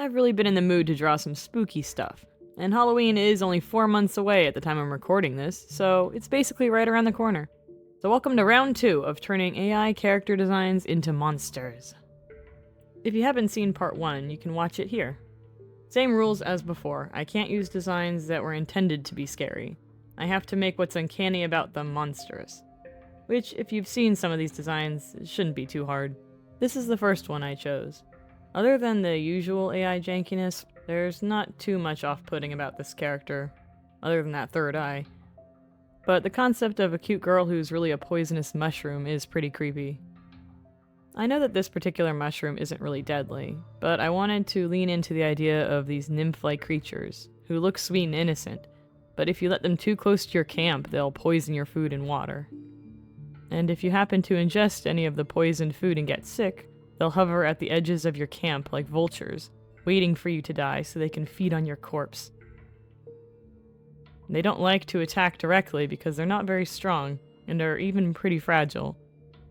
I've really been in the mood to draw some spooky stuff, and Halloween is only 4 months away at the time I'm recording this, so it's basically right around the corner. So welcome to round 2 of turning AI character designs into monsters. If you haven't seen part 1, you can watch it here. Same rules as before, I can't use designs that were intended to be scary. I have to make what's uncanny about them monstrous. Which, if you've seen some of these designs, it shouldn't be too hard. This is the first one I chose. Other than the usual AI jankiness, there's not too much off-putting about this character, other than that third eye. But the concept of a cute girl who's really a poisonous mushroom is pretty creepy. I know that this particular mushroom isn't really deadly, but I wanted to lean into the idea of these nymph-like creatures, who look sweet and innocent, but if you let them too close to your camp, they'll poison your food and water. And if you happen to ingest any of the poisoned food and get sick, they'll hover at the edges of your camp like vultures, waiting for you to die so they can feed on your corpse. They don't like to attack directly because they're not very strong, and are even pretty fragile.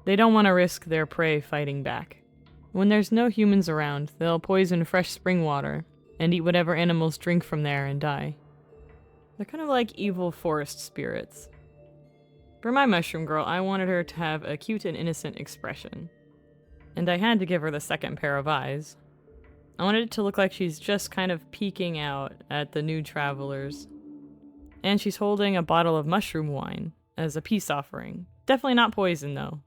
They don't want to risk their prey fighting back. When there's no humans around, they'll poison fresh spring water, and eat whatever animals drink from there and die. They're kind of like evil forest spirits. For my mushroom girl, I wanted her to have a cute and innocent expression. And I had to give her the second pair of eyes. I wanted it to look like she's just kind of peeking out at the new travelers. And she's holding a bottle of mushroom wine as a peace offering. Definitely not poison, though.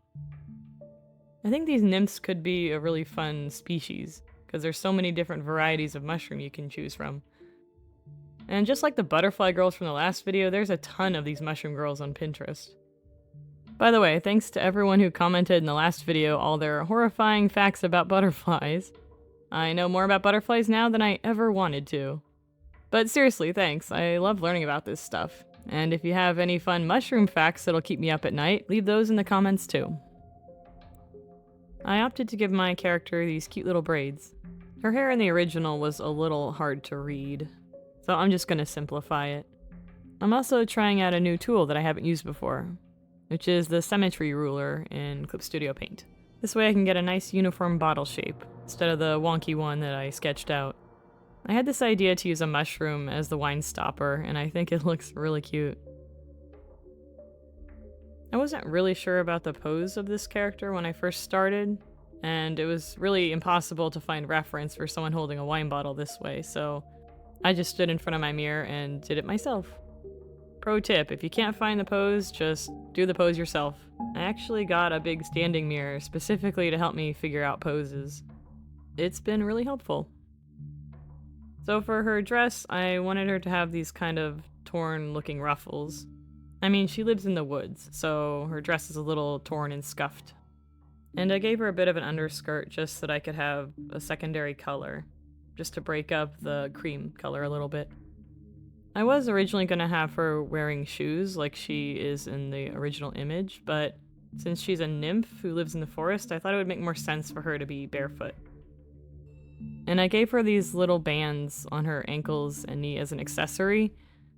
I think these nymphs could be a really fun species, because there's so many different varieties of mushroom you can choose from. And just like the butterfly girls from the last video, there's a ton of these mushroom girls on Pinterest. By the way, thanks to everyone who commented in the last video all their horrifying facts about butterflies. I know more about butterflies now than I ever wanted to. But seriously, thanks. I love learning about this stuff. And if you have any fun mushroom facts that'll keep me up at night, leave those in the comments too. I opted to give my character these cute little braids. Her hair in the original was a little hard to read, so I'm just gonna simplify it. I'm also trying out a new tool that I haven't used before, which is the symmetry ruler in Clip Studio Paint. This way I can get a nice uniform bottle shape, instead of the wonky one that I sketched out. I had this idea to use a mushroom as the wine stopper, and I think it looks really cute. I wasn't really sure about the pose of this character when I first started, and it was really impossible to find reference for someone holding a wine bottle this way, so I just stood in front of my mirror and did it myself. Pro tip, if you can't find the pose, just do the pose yourself. I actually got a big standing mirror specifically to help me figure out poses. It's been really helpful. So for her dress, I wanted her to have these kind of torn looking ruffles. I mean, she lives in the woods, so her dress is a little torn and scuffed. And I gave her a bit of an underskirt just so that I could have a secondary color, just to break up the cream color a little bit. I was originally going to have her wearing shoes like she is in the original image, but since she's a nymph who lives in the forest, I thought it would make more sense for her to be barefoot. And I gave her these little bands on her ankles and knee as an accessory.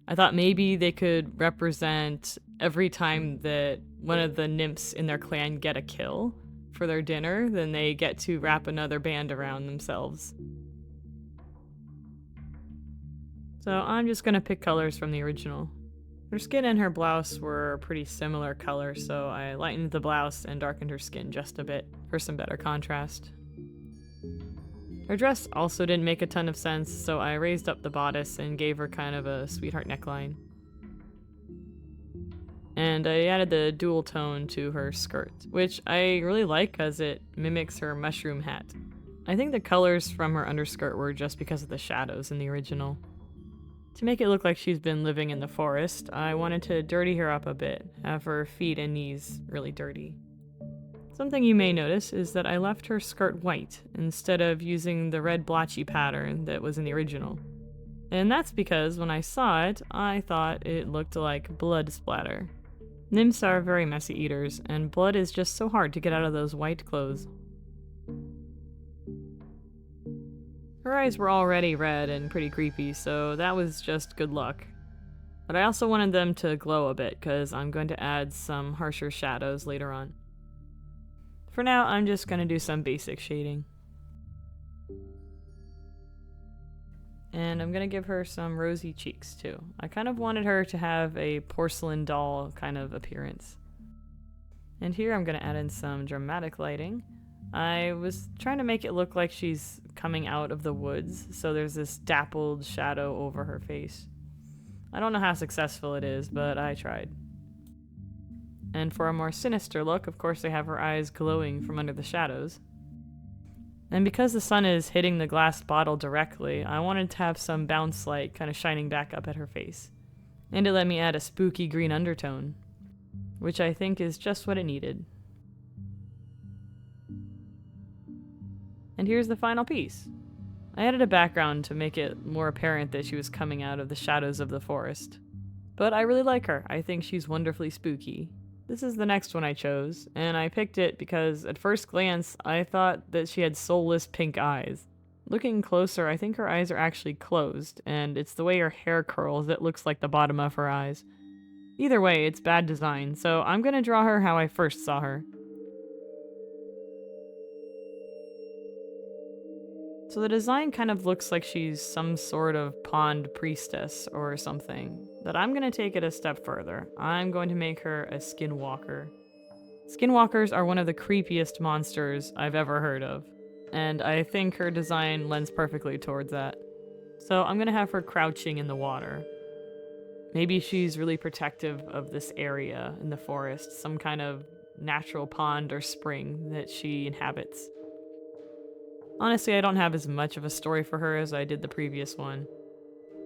I thought maybe they could represent every time that one of the nymphs in their clan get a kill for their dinner, then they get to wrap another band around themselves. So I'm just gonna pick colors from the original. Her skin and her blouse were a pretty similar color, so I lightened the blouse and darkened her skin just a bit for some better contrast. Her dress also didn't make a ton of sense, so I raised up the bodice and gave her kind of a sweetheart neckline. And I added the dual tone to her skirt, which I really like because it mimics her mushroom hat. I think the colors from her underskirt were just because of the shadows in the original. To make it look like she's been living in the forest, I wanted to dirty her up a bit, have her feet and knees really dirty. Something you may notice is that I left her skirt white instead of using the red blotchy pattern that was in the original. And that's because when I saw it, I thought it looked like blood splatter. Nymphs are very messy eaters, and blood is just so hard to get out of those white clothes. Her eyes were already red and pretty creepy, so that was just good luck. But I also wanted them to glow a bit, because I'm going to add some harsher shadows later on. For now, I'm just going to do some basic shading. And I'm gonna give her some rosy cheeks too. I kind of wanted her to have a porcelain doll kind of appearance. And here I'm gonna add in some dramatic lighting. I was trying to make it look like she's coming out of the woods, so there's this dappled shadow over her face. I don't know how successful it is, but I tried. And for a more sinister look, of course I have her eyes glowing from under the shadows. And because the sun is hitting the glass bottle directly, I wanted to have some bounce light kind of shining back up at her face. And it let me add a spooky green undertone, which I think is just what it needed. And here's the final piece. I added a background to make it more apparent that she was coming out of the shadows of the forest. But I really like her. I think she's wonderfully spooky. This is the next one I chose, and I picked it because at first glance I thought that she had soulless pink eyes. Looking closer, I think her eyes are actually closed, and it's the way her hair curls that looks like the bottom of her eyes. Either way, it's bad design, so I'm gonna draw her how I first saw her. So the design kind of looks like she's some sort of pond priestess or something, but I'm going to take it a step further. I'm going to make her a skinwalker. Skinwalkers are one of the creepiest monsters I've ever heard of, and I think her design lends perfectly towards that. So I'm going to have her crouching in the water. Maybe she's really protective of this area in the forest, some kind of natural pond or spring that she inhabits. Honestly, I don't have as much of a story for her as I did the previous one.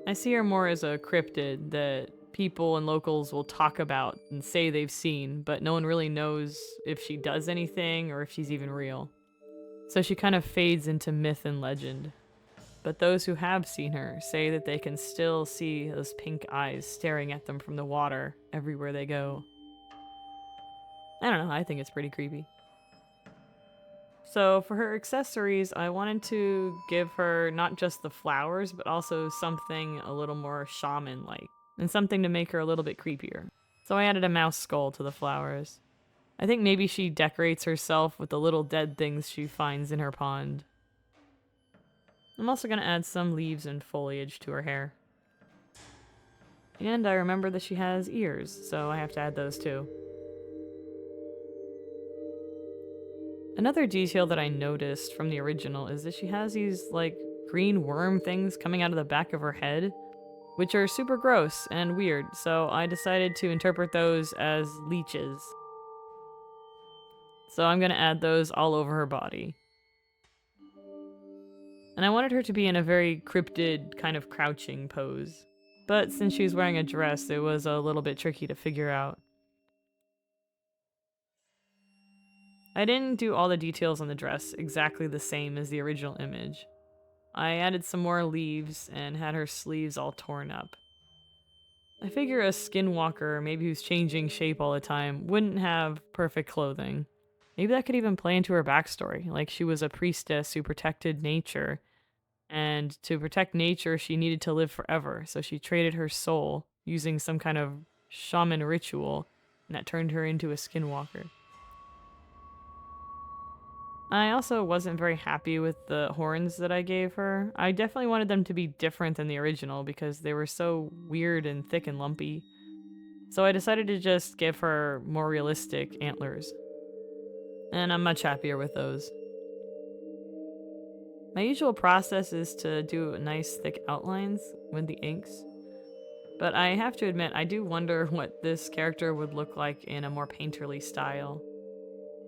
I see her more as a cryptid that people and locals will talk about and say they've seen, but no one really knows if she does anything or if she's even real. So she kind of fades into myth and legend. But those who have seen her say that they can still see those pink eyes staring at them from the water everywhere they go. I don't know, I think it's pretty creepy. So for her accessories, I wanted to give her not just the flowers, but also something a little more shaman-like, and something to make her a little bit creepier. So I added a mouse skull to the flowers. I think maybe she decorates herself with the little dead things she finds in her pond. I'm also going to add some leaves and foliage to her hair. And I remember that she has ears, so I have to add those too. Another detail that I noticed from the original is that she has these, like, green worm things coming out of the back of her head, which are super gross and weird, so I decided to interpret those as leeches. So I'm gonna add those all over her body. And I wanted her to be in a very cryptid, kind of crouching pose. But since she was wearing a dress, it was a little bit tricky to figure out. I didn't do all the details on the dress exactly the same as the original image. I added some more leaves and had her sleeves all torn up. I figure a skinwalker, maybe who's changing shape all the time, wouldn't have perfect clothing. Maybe that could even play into her backstory, like she was a priestess who protected nature, and to protect nature she needed to live forever, so she traded her soul using some kind of shaman ritual, and that turned her into a skinwalker. I also wasn't very happy with the horns that I gave her. I definitely wanted them to be different than the original because they were so weird and thick and lumpy. So I decided to just give her more realistic antlers. And I'm much happier with those. My usual process is to do nice thick outlines with the inks. But I have to admit, I do wonder what this character would look like in a more painterly style.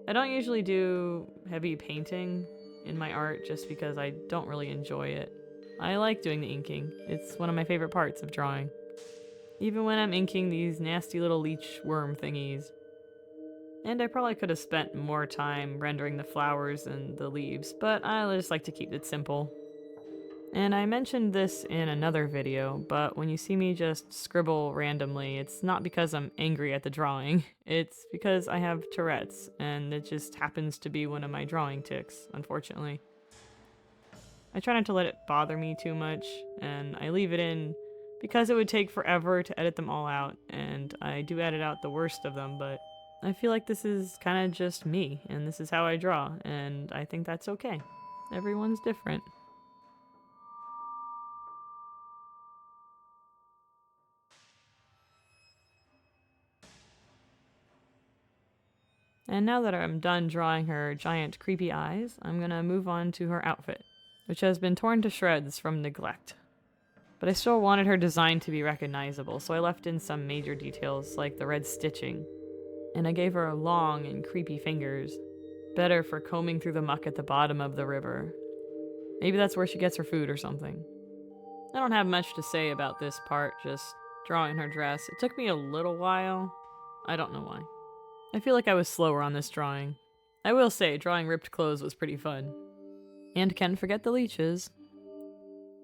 I don't usually do heavy painting in my art just because I don't really enjoy it. I like doing the inking. It's one of my favorite parts of drawing. Even when I'm inking these nasty little leech worm thingies. And I probably could have spent more time rendering the flowers and the leaves, but I just like to keep it simple. And I mentioned this in another video, but when you see me just scribble randomly, it's not because I'm angry at the drawing. It's because I have Tourette's, and it just happens to be one of my drawing tics, unfortunately. I try not to let it bother me too much, and I leave it in because it would take forever to edit them all out, and I do edit out the worst of them, but I feel like this is kind of just me, and this is how I draw, and I think that's okay. Everyone's different. And now that I'm done drawing her giant creepy eyes, I'm gonna move on to her outfit, which has been torn to shreds from neglect. But I still wanted her design to be recognizable, so I left in some major details like the red stitching. And I gave her long and creepy fingers, better for combing through the muck at the bottom of the river. Maybe that's where she gets her food or something. I don't have much to say about this part, just drawing her dress. It took me a little while. I don't know why. I feel like I was slower on this drawing. I will say, drawing ripped clothes was pretty fun. And can't forget the leeches.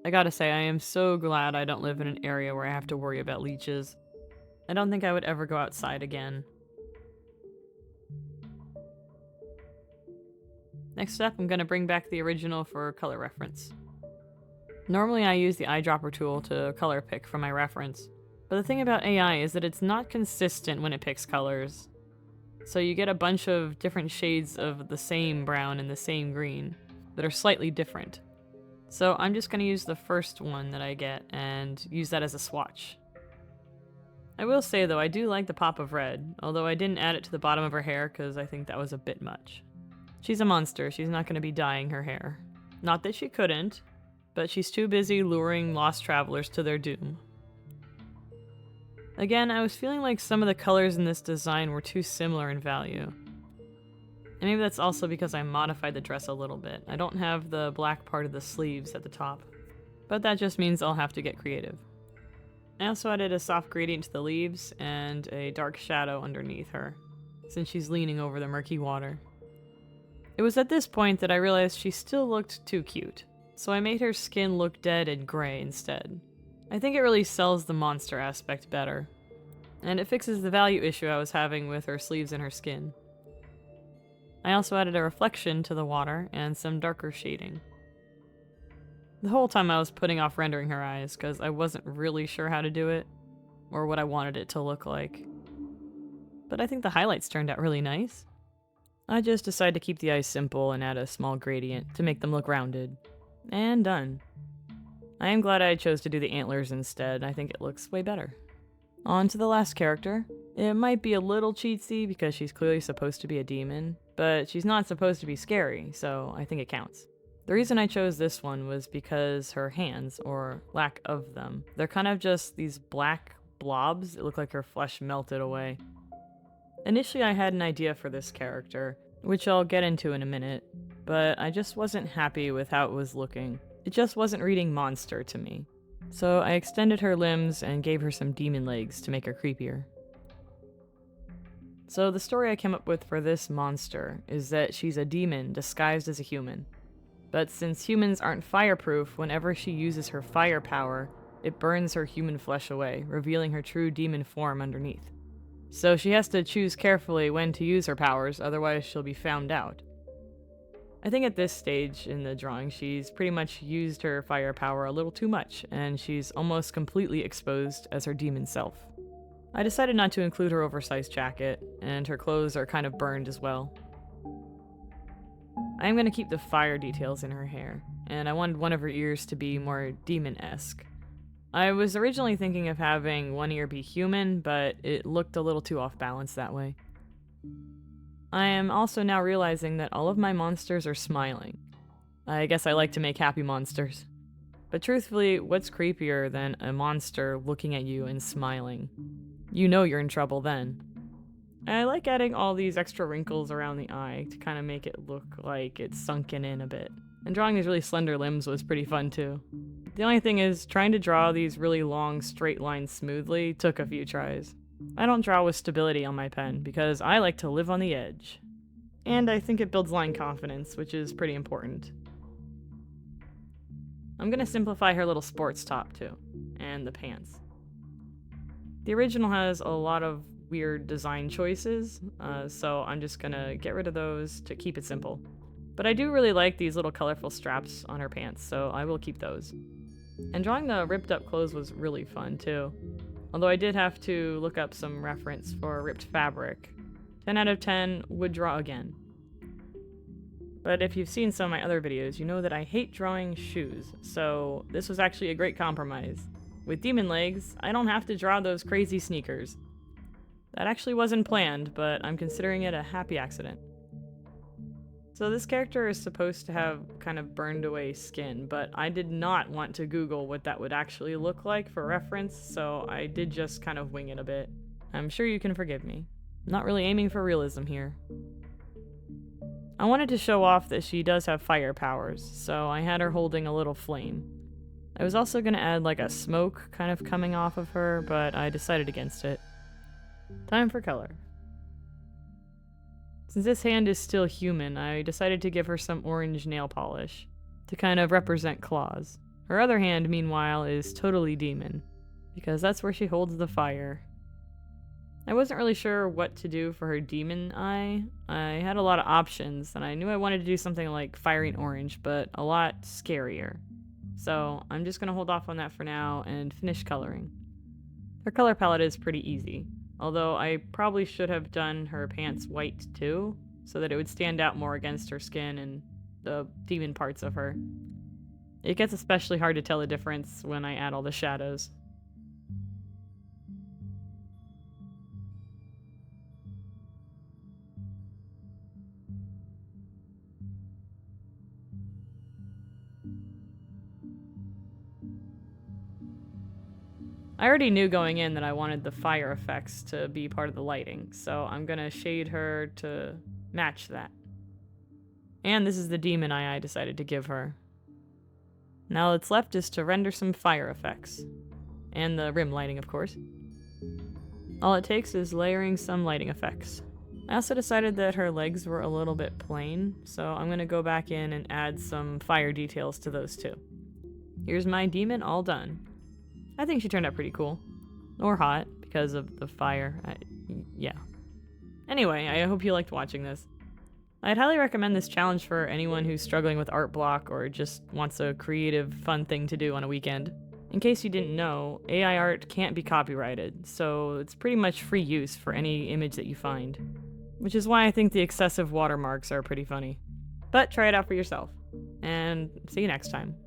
I gotta say, I am so glad I don't live in an area where I have to worry about leeches. I don't think I would ever go outside again. Next up, I'm gonna bring back the original for color reference. Normally I use the eyedropper tool to color pick from my reference, but the thing about AI is that it's not consistent when it picks colors. So you get a bunch of different shades of the same brown and the same green that are slightly different. So I'm just going to use the first one that I get and use that as a swatch. I will say though, I do like the pop of red, although I didn't add it to the bottom of her hair because I think that was a bit much. She's a monster, she's not going to be dyeing her hair. Not that she couldn't, but she's too busy luring lost travelers to their doom. Again, I was feeling like some of the colors in this design were too similar in value. And maybe that's also because I modified the dress a little bit. I don't have the black part of the sleeves at the top, but that just means I'll have to get creative. I also added a soft gradient to the leaves and a dark shadow underneath her, since she's leaning over the murky water. It was at this point that I realized she still looked too cute, so I made her skin look dead and gray instead. I think it really sells the monster aspect better, and it fixes the value issue I was having with her sleeves and her skin. I also added a reflection to the water and some darker shading. The whole time I was putting off rendering her eyes because I wasn't really sure how to do it, or what I wanted it to look like. But I think the highlights turned out really nice. I just decided to keep the eyes simple and add a small gradient to make them look rounded. And done. I am glad I chose to do the antlers instead. I think it looks way better. On to the last character. It might be a little cheatsy because she's clearly supposed to be a demon, but she's not supposed to be scary, so I think it counts. The reason I chose this one was because her hands, or lack of them, they're kind of just these black blobs that look like her flesh melted away. Initially I had an idea for this character, which I'll get into in a minute, but I just wasn't happy with how it was looking. It just wasn't reading monster to me. So I extended her limbs and gave her some demon legs to make her creepier. So the story I came up with for this monster is that she's a demon disguised as a human. But since humans aren't fireproof, whenever she uses her fire power, it burns her human flesh away, revealing her true demon form underneath. So she has to choose carefully when to use her powers, otherwise she'll be found out. I think at this stage in the drawing, she's pretty much used her fire power a little too much, and she's almost completely exposed as her demon self. I decided not to include her oversized jacket, and her clothes are kind of burned as well. I am going to keep the fire details in her hair, and I wanted one of her ears to be more demon-esque. I was originally thinking of having one ear be human, but it looked a little too off-balance that way. I am also now realizing that all of my monsters are smiling. I guess I like to make happy monsters. But truthfully, what's creepier than a monster looking at you and smiling? You know you're in trouble then. I like adding all these extra wrinkles around the eye to kind of make it look like it's sunken in a bit. And drawing these really slender limbs was pretty fun too. The only thing is, trying to draw these really long straight lines smoothly took a few tries. I don't draw with stability on my pen because I like to live on the edge. And I think it builds line confidence, which is pretty important. I'm gonna simplify her little sports top too, and the pants. The original has a lot of weird design choices, so I'm just gonna get rid of those to keep it simple. But I do really like these little colorful straps on her pants, so I will keep those. And drawing the ripped up clothes was really fun too. Although I did have to look up some reference for ripped fabric. 10 out of 10 would draw again. But if you've seen some of my other videos, you know that I hate drawing shoes, so this was actually a great compromise. With demon legs, I don't have to draw those crazy sneakers. That actually wasn't planned, but I'm considering it a happy accident. So this character is supposed to have kind of burned away skin, but I did not want to Google what that would actually look like for reference, so I did just kind of wing it a bit. I'm sure you can forgive me. I'm not really aiming for realism here. I wanted to show off that she does have fire powers, so I had her holding a little flame. I was also going to add like a smoke kind of coming off of her, but I decided against it. Time for color. Since this hand is still human, I decided to give her some orange nail polish to kind of represent claws. Her other hand, meanwhile, is totally demon, because that's where she holds the fire. I wasn't really sure what to do for her demon eye. I had a lot of options, and I knew I wanted to do something like firing orange, but a lot scarier. So I'm just going to hold off on that for now and finish coloring. Her color palette is pretty easy. Although I probably should have done her pants white too, so that it would stand out more against her skin and the demon parts of her. It gets especially hard to tell the difference when I add all the shadows. I already knew going in that I wanted the fire effects to be part of the lighting, so I'm gonna shade her to match that. And this is the demon eye I decided to give her. Now all that's left is to render some fire effects. And the rim lighting, of course. All it takes is layering some lighting effects. I also decided that her legs were a little bit plain, so I'm gonna go back in and add some fire details to those too. Here's my demon all done. I think she turned out pretty cool. Or hot, because of the fire. Yeah. Anyway, I hope you liked watching this. I'd highly recommend this challenge for anyone who's struggling with art block or just wants a creative, fun thing to do on a weekend. In case you didn't know, AI art can't be copyrighted, so it's pretty much free use for any image that you find. Which is why I think the excessive watermarks are pretty funny. But try it out for yourself. And see you next time.